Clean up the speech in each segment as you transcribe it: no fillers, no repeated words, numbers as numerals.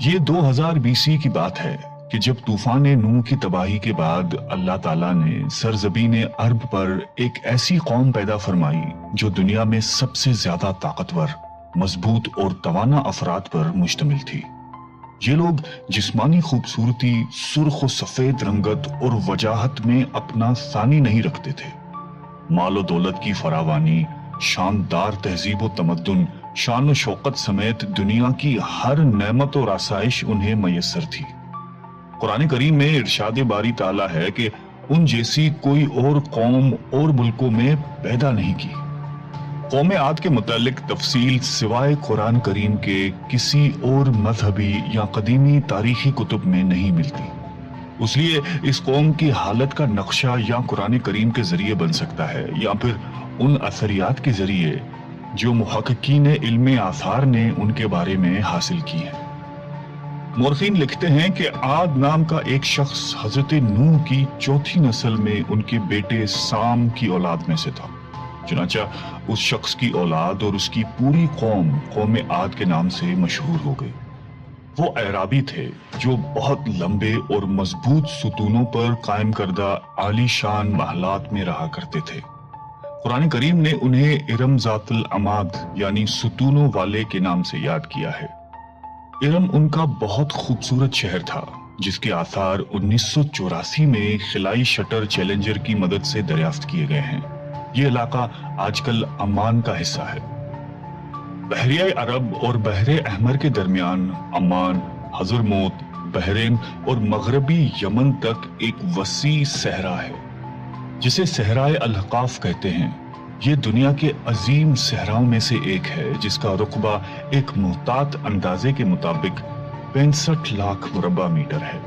یہ 2000 BC کی بات ہے کہ جب طوفان نوح کی تباہی کے بعد اللہ تعالیٰ نے سرزمین عرب پر ایک ایسی قوم پیدا فرمائی جو دنیا میں سب سے زیادہ طاقتور، مضبوط اور توانا افراد پر مشتمل تھی۔ یہ لوگ جسمانی خوبصورتی، سرخ و سفید رنگت اور وجاہت میں اپنا ثانی نہیں رکھتے تھے۔ مال و دولت کی فراوانی، شاندار تہذیب و تمدن، شان و شوکت سمیت دنیا کی ہر نعمت اور آسائش انہیں میسر تھی۔ قرآن کریم میں ارشاد باری تعالیٰ ہے کہ ان جیسی کوئی اور قوم اور ملکوں میں پیدا نہیں کی۔ قوم عاد کے متعلق تفصیل سوائے قرآن کریم کے کسی اور مذہبی یا قدیمی تاریخی کتب میں نہیں ملتی۔ اس لیے اس قوم کی حالت کا نقشہ یا قرآن کریم کے ذریعے بن سکتا ہے یا پھر ان اثریات کے ذریعے جو محققین علم آثار نے ان کے بارے میں حاصل کی ہیں۔ مورخین لکھتے ہیں کہ عاد نام کا ایک شخص حضرت نوح کی چوتھی نسل میں ان کے بیٹے سام کی اولاد میں سے تھا۔ چنانچہ اس شخص کی اولاد اور اس کی پوری قوم عاد کے نام سے مشہور ہو گئی۔ وہ اعرابی تھے جو بہت لمبے اور مضبوط ستونوں پر قائم کردہ عالی شان محلات میں رہا کرتے تھے۔ قرآن کریم نے انہیں ارم ذات العماد یعنی ستونوں والے کے نام سے یاد کیا ہے۔ ارم ان کا بہت خوبصورت شہر تھا جس کے آثار 1984 میں خلائی شٹر چیلنجر کی مدد سے دریافت کیے گئے ہیں۔ یہ علاقہ آج کل عمان کا حصہ ہے۔ بحریہ عرب اور بحر احمر کے درمیان عمان، حضرموت، بحرین اور مغربی یمن تک ایک وسیع صحرا ہے جسے صحرائے الاحقاف کہتے ہیں۔ یہ دنیا کے عظیم صحراؤں میں سے ایک ہے جس کا رقبہ ایک محتاط اندازے کے مطابق 65 لاکھ مربع میٹر ہے۔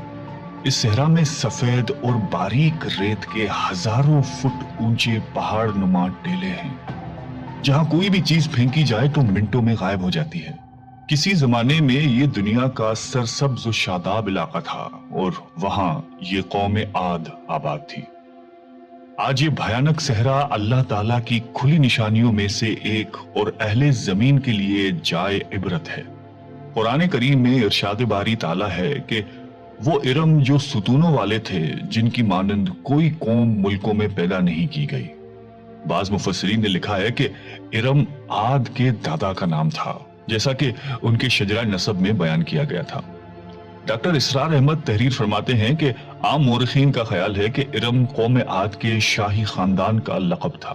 اس صحرا میں سفید اور باریک ریت کے ہزاروں فٹ اونچے پہاڑ نما ٹیلے ہیں جہاں کوئی بھی چیز پھینکی جائے تو منٹوں میں غائب ہو جاتی ہے۔ کسی زمانے میں یہ دنیا کا سرسبز و شاداب علاقہ تھا اور وہاں یہ قوم عاد آباد تھی۔ آج یہ بھیانک صحرا اللہ تعالیٰ کی کھلی نشانیوں میں سے ایک اور اہل زمین کے لیے جائے عبرت ہے۔ قرآن کریم میں ارشاد باری تعالیٰ ہے کہ وہ ارم جو ستونوں والے تھے جن کی مانند کوئی قوم ملکوں میں پیدا نہیں کی گئی۔ بعض مفسرین نے لکھا ہے کہ ارم عاد کے دادا کا نام تھا جیسا کہ ان کے شجرہ نسب میں بیان کیا گیا تھا۔ ڈاکٹر اسرار احمد تحریر فرماتے ہیں کہ عام مورخین کا خیال ہے کہ ارم قوم عاد کے شاہی خاندان کا لقب تھا۔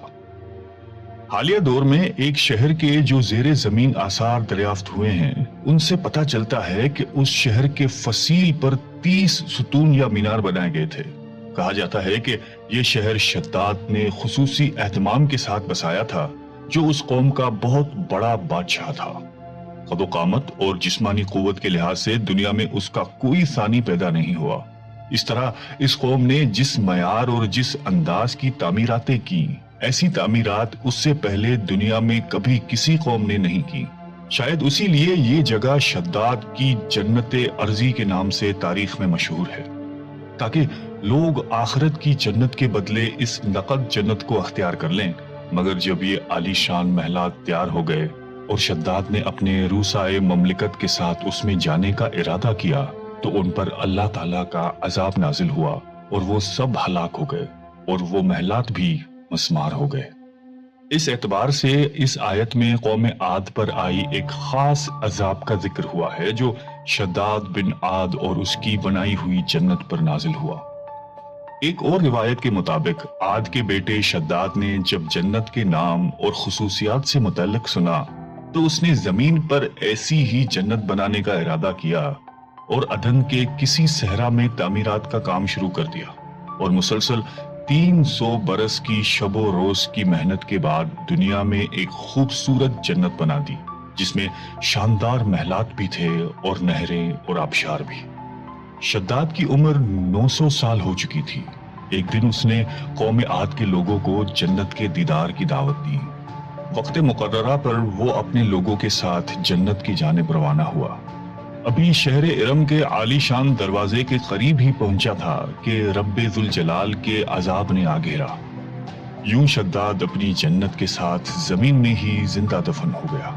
حالیہ دور میں ایک شہر کے جو زیر زمین آثار دریافت ہوئے ہیں ان سے پتہ چلتا ہے کہ اس شہر کے فصیل پر 30 ستون یا مینار بنائے گئے تھے۔ کہا جاتا ہے کہ یہ شہر شداد نے خصوصی اہتمام کے ساتھ بسایا تھا جو اس قوم کا بہت بڑا بادشاہ تھا۔ قد و قامت اور جسمانی قوت کے لحاظ سے دنیا میں اس کا کوئی ثانی پیدا نہیں ہوا۔ اس طرح اس قوم نے جس معیار اور جس انداز کی تعمیراتیں کی، ایسی تعمیرات اس سے پہلے دنیا میں کبھی کسی قوم نے نہیں کی۔ شاید اسی لیے یہ جگہ شداد کی جنت ارضی کے نام سے تاریخ میں مشہور ہے، تاکہ لوگ آخرت کی جنت کے بدلے اس نقد جنت کو اختیار کر لیں۔ مگر جب یہ عالی شان محلات تیار ہو گئے اور شداد نے اپنے روسائے مملکت کے ساتھ اس میں جانے کا ارادہ کیا تو ان پر اللہ تعالیٰ کا عذاب نازل ہوا اور وہ سب ہلاک ہو گئے اور وہ محلات بھی مسمار ہو گئے۔ اس اعتبار سے اس آیت میں قوم عاد پر آئی ایک خاص عذاب کا ذکر ہوا ہے جو شداد بن عاد اور اس کی بنائی ہوئی جنت پر نازل ہوا۔ ایک اور روایت کے مطابق عاد کے بیٹے شداد نے جب جنت کے نام اور خصوصیات سے متعلق سنا تو اس نے زمین پر ایسی ہی جنت بنانے کا ارادہ کیا اور عدن کے کسی صحرا میں تعمیرات کا کام شروع کر دیا اور مسلسل 300 برس کی شب و روز کی محنت کے بعد دنیا میں ایک خوبصورت جنت بنا دی جس میں شاندار محلات بھی تھے اور نہریں اور آبشار بھی۔ شداد کی عمر 900 سال ہو چکی تھی۔ ایک دن اس نے قوم عاد کے لوگوں کو جنت کے دیدار کی دعوت دی۔ وقت مقررہ پر وہ اپنے لوگوں کے ساتھ جنت کی جانب روانہ ہوا۔ ابھی شہر ارم کے عالی شان دروازے کے قریب ہی پہنچا تھا کہ رب ذوالجلال کے عذاب نے آ گھیرا۔ یوں شداد اپنی جنت کے ساتھ زمین میں ہی زندہ دفن ہو گیا۔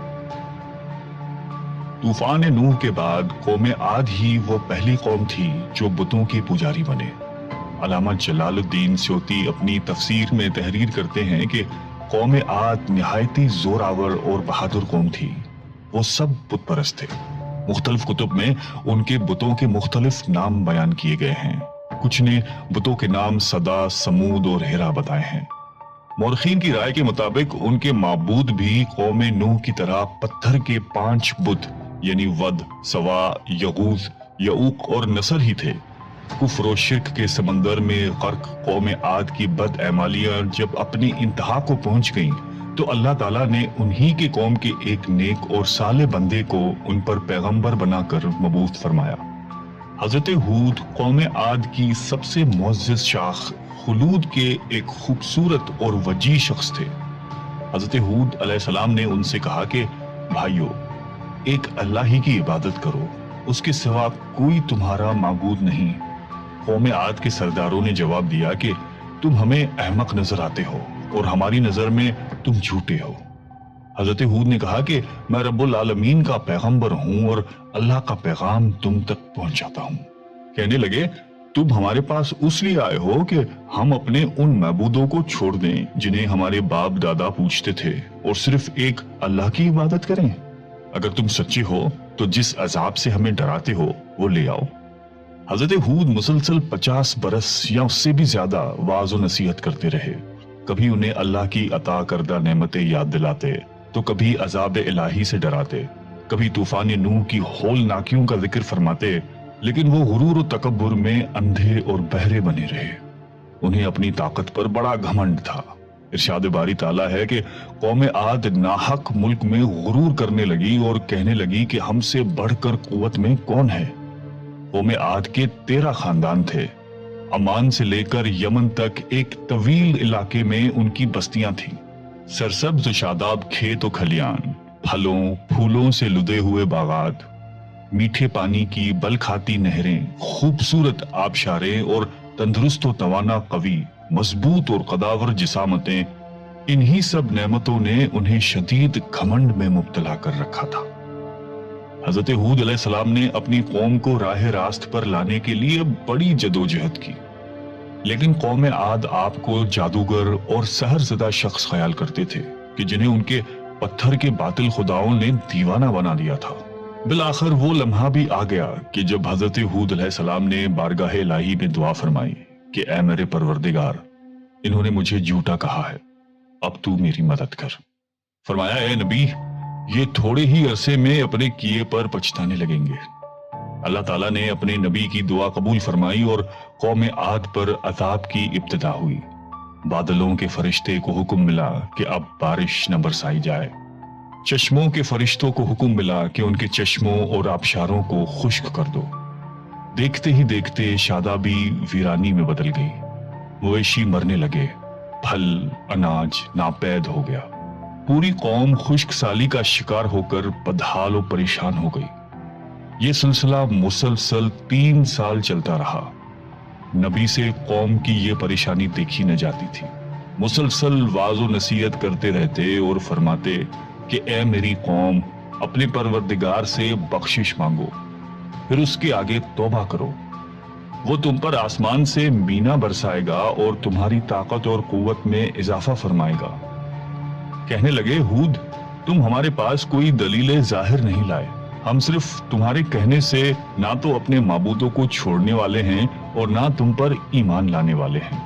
طوفان نوح کے بعد قوم عاد ہی وہ پہلی قوم تھی جو بتوں کے پجاری بنے۔ علامہ جلال الدین سیوطی اپنی تفسیر میں تحریر کرتے ہیں کہ قوم عاد نہایتی زوراور اور بہادر قوم تھی۔ وہ سب بت پرست تھے۔ مختلف کتب میں ان کے بتوں کے مختلف نام بیان کیے گئے ہیں۔ کچھ نے بتوں کے نام صدا، سمود اور ہیرا بتائے ہیں۔ مورخین کی رائے کے مطابق ان کے معبود بھی قوم نوح کی طرح پتھر کے 5 بت یعنی ود، سوا، یغوث، یعوق اور نصر ہی تھے۔ کفر و شرک کے سمندر میں غرق قوم عاد کی بد اعمالیاں جب اپنی انتہا کو پہنچ گئیں تو اللہ تعالیٰ نے انہی کے قوم کے ایک نیک اور صالح بندے کو ان پر پیغمبر بنا کر مبعوث فرمایا۔ حضرت ہود قوم عاد کی سب سے معزز شاخ خلود کے ایک خوبصورت اور وجیح شخص تھے۔ حضرت ہود علیہ السلام نے ان سے کہا کہ بھائیو، ایک اللہ ہی کی عبادت کرو، اس کے سوا کوئی تمہارا معبود نہیں۔ قوم عاد کے سرداروں نے جواب دیا کہ تم ہمیں احمق نظر آتے ہو اور ہماری نظر میں تم جھوٹے ہو۔ حضرت ہود نے کہا کہ میں رب العالمین کا پیغمبر ہوں اور اللہ کا پیغام تم تک پہنچاتا ہوں۔ کہنے لگے تم ہمارے پاس اس لیے آئے ہو کہ ہم اپنے ان معبودوں کو چھوڑ دیں جنہیں ہمارے باپ دادا پوجتے تھے اور صرف ایک اللہ کی عبادت کریں؟ اگر تم سچے ہو تو جس عذاب سے ہمیں ڈراتے ہو وہ لے آؤ۔ حضرت ہود مسلسل 50 برس یا اس سے بھی زیادہ وعظ و نصیحت کرتے رہے۔ کبھی انہیں اللہ کی عطا کردہ نعمتیں یاد دلاتے تو کبھی عذاب الہی سے ڈراتے، کبھی طوفان نوح کی ہولناکیوں کا ذکر فرماتے، لیکن وہ غرور و تکبر میں اندھے اور بہرے بنے رہے۔ انہیں اپنی طاقت پر بڑا گھمنڈ تھا۔ ارشاد باری تعالیٰ ہے کہ قوم عاد ناحق ملک میں غرور کرنے لگی اور کہنے لگی کہ ہم سے بڑھ کر قوت میں کون ہے۔ قوم عاد کے 13 خاندان تھے۔ عمان سے لے کر یمن تک ایک طویل علاقے میں ان کی بستیاں تھیں۔ سرسبز و شاداب کھیت و کھلیان، پھلوں پھولوں سے لدے ہوئے باغات، میٹھے پانی کی بل کھاتی نہریں، خوبصورت آبشاریں اور تندرست و توانا قوی، مضبوط اور قداور جسامتیں، انہی سب نعمتوں نے انہیں شدید گھمنڈ میں مبتلا کر رکھا تھا۔ حضرت ہود علیہ السلام نے اپنی قوم کو راہ راست پر لانے کے لیے بڑی جدوجہد کی، لیکن قوم عاد آپ کو جادوگر اور سحر زدہ شخص خیال کرتے تھے کہ جنہیں ان کے پتھر کے باطل خداؤں نے دیوانہ بنا دیا تھا۔ بالآخر وہ لمحہ بھی آ گیا کہ جب حضرت ہود علیہ السلام نے بارگاہ الہی میں دعا فرمائی کہ اے میرے پروردگار، انہوں نے مجھے جھوٹا کہا ہے، اب تو میری مدد کر۔ فرمایا اے نبی، یہ تھوڑے ہی عرصے میں اپنے کیے پر پچھتانے لگیں گے۔ اللہ تعالیٰ نے اپنے نبی کی دعا قبول فرمائی اور قوم عاد پر عذاب کی ابتدا ہوئی۔ بادلوں کے فرشتے کو حکم ملا کہ اب بارش نہ برسائی جائے۔ چشموں کے فرشتوں کو حکم ملا کہ ان کے چشموں اور آبشاروں کو خشک کر دو۔ دیکھتے ہی دیکھتے شادابی ویرانی میں بدل گئی، مویشی مرنے لگے، پھل اناج ناپید ہو گیا۔ پوری قوم خشک سالی کا شکار ہو کر بدحال و پریشان ہو گئی۔ یہ سلسلہ مسلسل 3 سال چلتا رہا۔ نبی سے قوم کی یہ پریشانی دیکھی نہ جاتی تھی۔ مسلسل وعظ و نصیحت کرتے رہتے اور فرماتے کہ اے میری قوم، اپنے پروردگار سے بخشش مانگو، پھر اس کے آگے توبہ کرو، وہ تم پر آسمان سے مینا برسائے گا اور تمہاری طاقت اور قوت میں اضافہ فرمائے گا۔ کہنے لگے ہود، تم ہمارے پاس کوئی دلیل ظاہر نہیں لائے، ہم صرف تمہارے کہنے سے نہ تو اپنے معبودوں کو چھوڑنے والے ہیں اور نہ تم پر ایمان لانے والے ہیں۔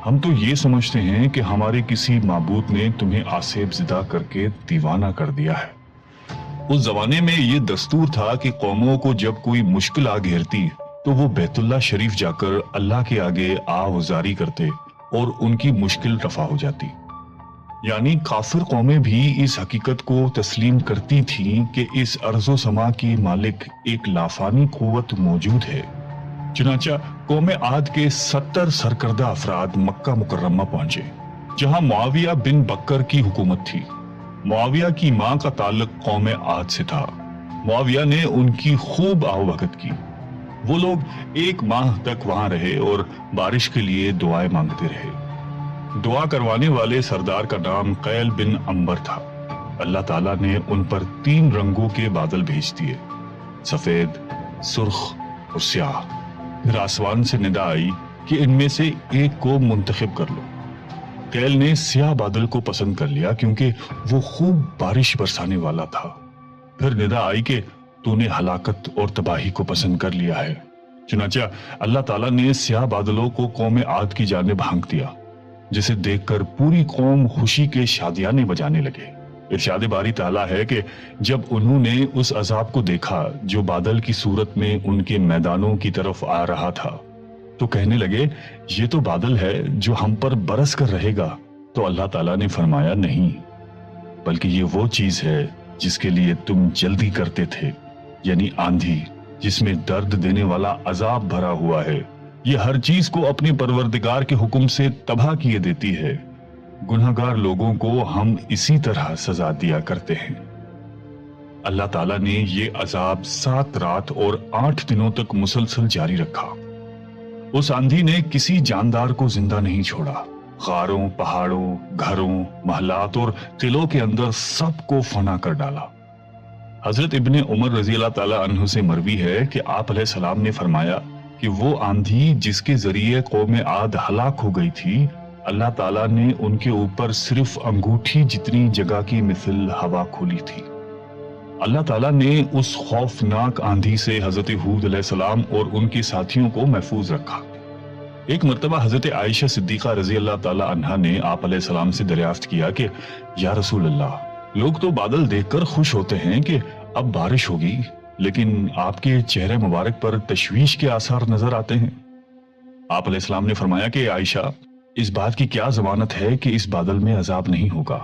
ہم تو یہ سمجھتے ہیں کہ ہمارے کسی معبود نے تمہیں آسیب زدہ کر کے دیوانہ کر دیا ہے۔ اس زمانے میں یہ دستور تھا کہ قوموں کو جب کوئی مشکل آ گھیرتی تو وہ بیت اللہ شریف جا کر اللہ کے آگے آوزاری کرتے اور ان کی مشکل رفع ہو جاتی۔ یعنی کافر قومیں بھی اس حقیقت کو تسلیم کرتی تھیں کہ اس ارض و سما کی مالک ایک لافانی قوت موجود ہے۔ چنانچہ قوم عاد کے 70 سرکردہ افراد مکہ مکرمہ پہنچے، جہاں معاویہ بن بکر کی حکومت تھی۔ معاویہ کی ماں کا تعلق قوم عاد سے تھا۔ معاویہ نے ان کی خوب آؤبھگت کی۔ وہ لوگ 1 ماہ تک وہاں رہے اور بارش کے لیے دعائیں مانگتے رہے۔ دعا کروانے والے سردار کا نام قیل بن عنبر تھا۔ اللہ تعالیٰ نے ان پر 3 رنگوں کے بادل بھیج دیے، سفید، سرخ اور سیاہ۔ پھر آسمان سے ندا آئی کہ ان میں سے ایک کو منتخب کر لو۔ کیل نے سیاہ بادل کو پسند کر لیا کیونکہ وہ خوب بارش برسانے والا تھا۔ پھر ندا آئی کہ تو نے ہلاکت اور تباہی کو پسند کر لیا ہے۔ چنانچہ اللہ تعالیٰ نے سیاہ بادلوں کو قوم عاد کی جانب ہانک دیا، جسے دیکھ کر پوری قوم خوشی کے شادیانے بجانے لگے۔ ارشاد باری تعالیٰ ہے کہ جب انہوں نے اس عذاب کو دیکھا جو بادل کی صورت میں ان کے میدانوں کی طرف آ رہا تھا تو کہنے لگے یہ تو بادل ہے جو ہم پر برس کر رہے گا۔ تو اللہ تعالیٰ نے فرمایا نہیں، بلکہ یہ وہ چیز ہے جس کے لیے تم جلدی کرتے تھے، یعنی آندھی جس میں درد دینے والا عذاب بھرا ہوا ہے۔ یہ ہر چیز کو اپنے پروردگار کے حکم سے تباہ کیے دیتی ہے۔ گنہگار لوگوں کو ہم اسی طرح سزا دیا کرتے ہیں۔ اللہ تعالیٰ نے یہ عذاب 7 رات اور 8 دنوں تک مسلسل جاری رکھا۔ اس آندھی نے کسی جاندار کو زندہ نہیں چھوڑا۔ غاروں، پہاڑوں، گھروں، محلات اور قلعوں کے اندر سب کو فنا کر ڈالا۔ حضرت ابن عمر رضی اللہ تعالیٰ عنہ سے مروی ہے کہ آپ علیہ السلام نے فرمایا کہ وہ آندھی جس کے ذریعے قوم عاد ہلاک ہو گئی تھی، اللہ تعالیٰ نے ان کے اوپر صرف انگوٹھی جتنی جگہ کی مثل ہوا کھولی تھی۔ اللہ تعالیٰ نے اس خوفناک آندھی سے حضرت ہود علیہ السلام اور ان کے ساتھیوں کو محفوظ رکھا۔ ایک مرتبہ حضرت عائشہ صدیقہ رضی اللہ تعالیٰ عنہا نے آپ علیہ السلام سے دریافت کیا کہ یا رسول اللہ، لوگ تو بادل دیکھ کر خوش ہوتے ہیں کہ اب بارش ہوگی، لیکن آپ کے چہرے مبارک پر تشویش کے آثار نظر آتے ہیں۔ آپ علیہ السلام نے فرمایا کہ عائشہ، اس بات کی کیا ضمانت ہے کہ اس بادل میں عذاب نہیں ہوگا،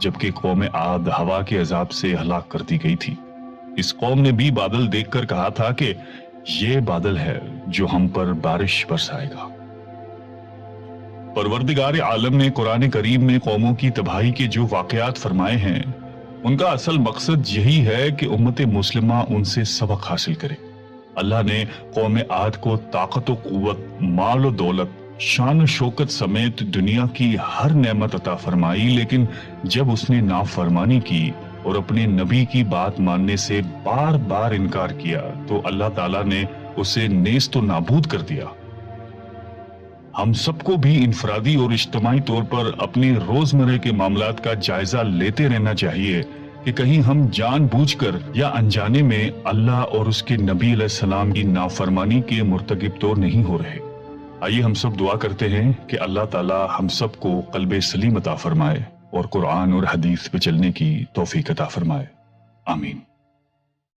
جبکہ قوم عاد ہوا کے عذاب سے ہلاک کر دی گئی تھی۔ اس قوم نے بھی بادل دیکھ کر کہا تھا کہ یہ بادل ہے جو ہم پر بارش برسائے گا۔ پروردگار عالم نے قرآن کریم میں قوموں کی تباہی کے جو واقعات فرمائے ہیں، ان کا اصل مقصد یہی ہے کہ امت مسلمہ ان سے سبق حاصل کرے۔ اللہ نے قوم عاد کو طاقت و قوت، مال و دولت، شان و شوکت سمیت دنیا کی ہر نعمت عطا فرمائی، لیکن جب اس نے نافرمانی کی اور اپنے نبی کی بات ماننے سے بار بار انکار کیا تو اللہ تعالیٰ نے اسے نیست و نابود کر دیا۔ ہم سب کو بھی انفرادی اور اجتماعی طور پر اپنے روزمرہ کے معاملات کا جائزہ لیتے رہنا چاہیے کہ کہیں ہم جان بوجھ کر یا انجانے میں اللہ اور اس کے نبی علیہ السلام کی نافرمانی کے مرتکب تو نہیں ہو رہے۔ آئیے ہم سب دعا کرتے ہیں کہ اللہ تعالی ہم سب کو قلب سلیم عطا فرمائے اور قرآن اور حدیث پہ چلنے کی توفیق عطا فرمائے۔ آمین۔